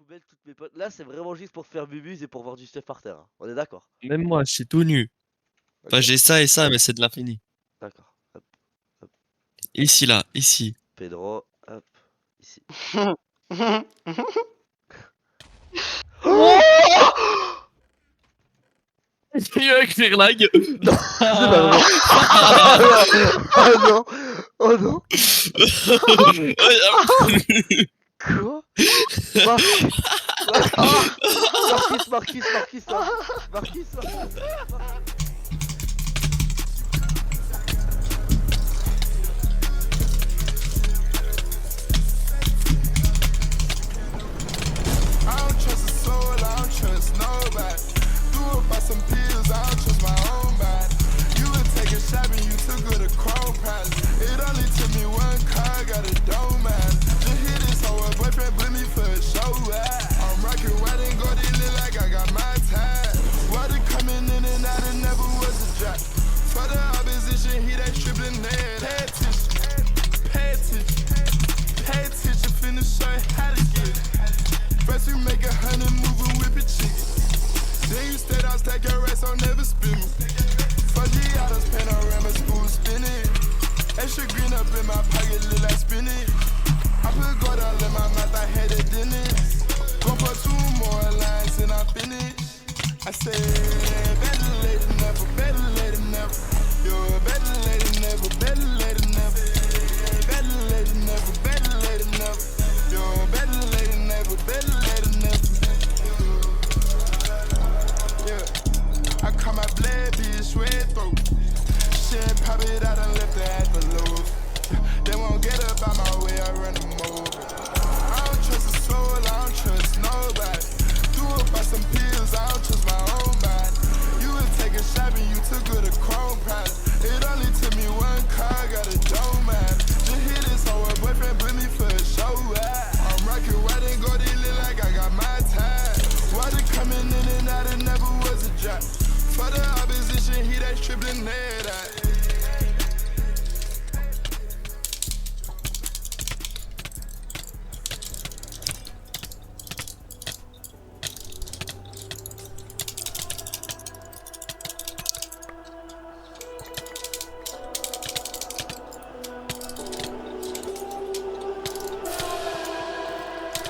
poubelle toutes mes potes. Là, c'est vraiment juste pour faire bubuse et pour voir du stuff par terre, hein. On est d'accord? Même moi, je suis tout nu. Enfin, Ok, j'ai ça et ça, mais c'est de l'infini. d'accord. Hop, hop. Ici, là, ici. Pedro, hop, ici. Oh J'ai eu un clearlag. Non, c'est pas vrai. Oh non, oh non, quoi? Marcus, Marcus. I don't trust a soul, I don't trust nobody. Threw up by some pills, I don't trust my own body. You would take a shot and you took her to Chrome Palace. It only took me one car, got a dome man. Just hit this whole boyfriend, put me for a show. I'm rocking white and gold, it look like I got my time. Water coming in and out, it never was a drop. For the opposition, he that stripping head. Pay attention, finna show you how to get it. First we make 100 move and whip it chicken. Then you stayed out, stack your rest, I'll never spin me. For the autos, panorama, spoon spinning. Extra green up in my pocket, look like spinning. I put gold all in my mouth, I had it in it. Go for 2 more lines and I finish. I say, better late than never, better late than never. You're better late than never, better late than never. Better late than never, better late than never. You're better late than never, better late than never. Yeah, I call my blood bitch red throat. Shit, pop it out and left it at the low. They won't get up out my way, I run them over. I don't trust a soul, I don't trust nobody. Threw up by some pills, I don't trust my own body. You would take a shot and you took her to Chrome Palace. It only took me one car, got a dome man. Just hit this whole boyfriend, put me for a show. I'm rocking white and gold, it look like I got my time. Water coming in and out, it never was a drop. For the opposition, he that tripping head out.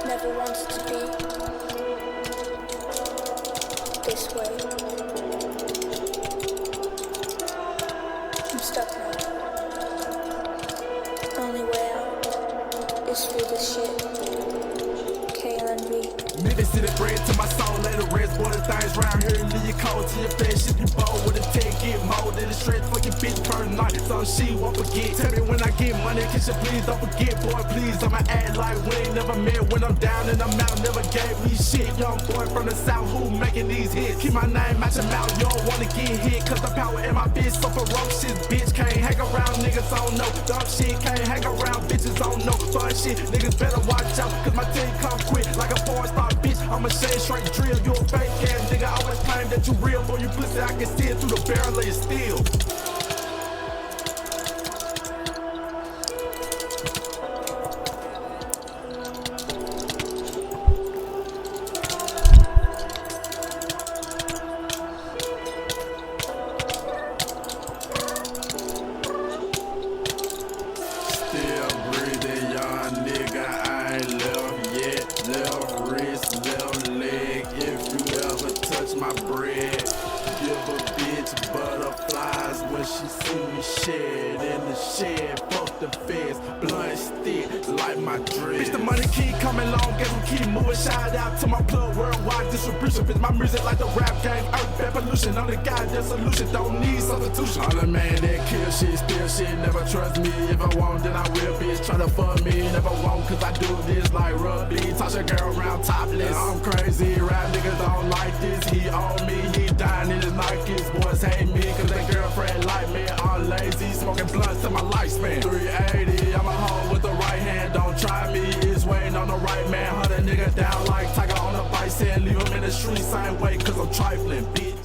Never wanted to be this way. I'm stuck now. Only way out is through this shit. KLNB. Niggas see the bread to my soul, let the rest boy the things round here. Leave your cold to your flesh, if you bold with a 10, get molded. The straight for your bitch per night, so she won't forget. Tell me when I get money, can you please don't forget, boy, please. I'ma act like we ain't never met. When I'm down and I'm out, never gave me shit. Young boy from the south, who making these hits? Keep my name out your mouth, you don't wanna get hit. Cause the power in my fist so ferocious, bitch. Can't hang around niggas on no dumb shit. Can't hang around bitches on no fun shit. Niggas better watch out, cause my team come quick like a foreign star, bitch. I'ma shade straight drill, you a fake ass nigga. Always claim that you real, for you pussy, I can see it through the barrel of your steel. Still breathing, young nigga, I ain't left yet. Left wrist, left leg, if you ever touch my bread. Give a bitch butterflies when she see me shed in the shed. Fuck the feds, blunt stick like my dread. Bitch, the money keep coming long, guess we keep moving. Shout out to my plug worldwide distribution. Bitch, my music like the rap game, earth evolution. I'm the guy, the solution, don't need substitution. I'm the man that kill shit, steal shit, never trust me. If I want, then I will, bitch. Try to fuck me, never won't, cause I do this like rugby. Toss a girl around topless. I'm crazy, rap niggas don't like this. He on me, he dying in his Nikes. Boys hate me, cause they girlfriend like me. I'm lazy, smoking blunts to my lifespan. 380, I'm a hoe with the right hand, don't try me. It's waiting on the right man. Hunt a nigga down like Tiger on a bike, saying leave him in the street, same way, cause I'm trifling, bitch.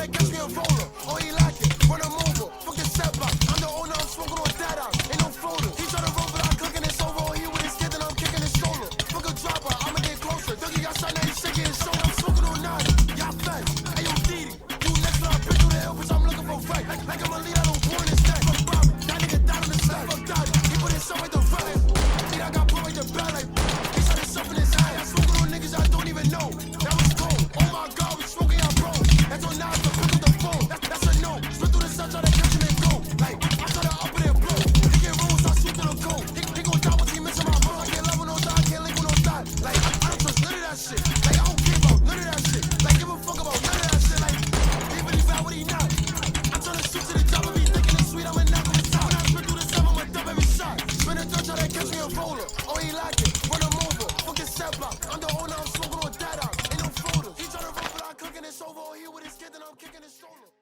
try to catch me a roller. Oh, he like it, run him over. Fuck the setback. I'm the owner, I'm smoking on that out. Ain't no floater. He try to roll, but I'm cooking this over. Oh, he with his kid, then I'm kicking his shoulder. Fuck a dropper, I'ma get closer. Dougie got shot, now he's shaking his shoulder. I'm smoking on nine. Y'all fed. Hey, yo, Didi. You next to I bitch through the hill, bitch, I'm looking for right. Like I'm a lead, I don't pour in his neck. Fuck Bobby, that nigga died on the side. Fuck Dottie, he put his son with the right. I got put with the bell like he shot himself in his eye. I'm smoking on niggas I don't even know. That was cold. Oh my god, we smoking our bro. That's on now, so put through the phone. That's a no. Split through the sun, try to catch him and go. Like I try to up it and blow. He get rules, I shoot through the cold. He gon' die once he missing my bro. I can't love with no die, I can't link with no die. Like I don't trust none of that shit. Like I don't care about none of that shit. Like give a fuck about none of that shit. Like he really bad, what he not? I'm trying to shoot to the top of me, thinking it's sweet. I'ma knock on the top. When I spit through the sun, I'ma dump every shot. Spin a third, try to catch me a roller. Oh, he like it, run him over. Fuck his setback. I'm the owner, I'm smoking on that out. Ain't no floater. He tryna roll, but I'm cooking this over. Oh, he with his kid, then I'm kicking his shoulder.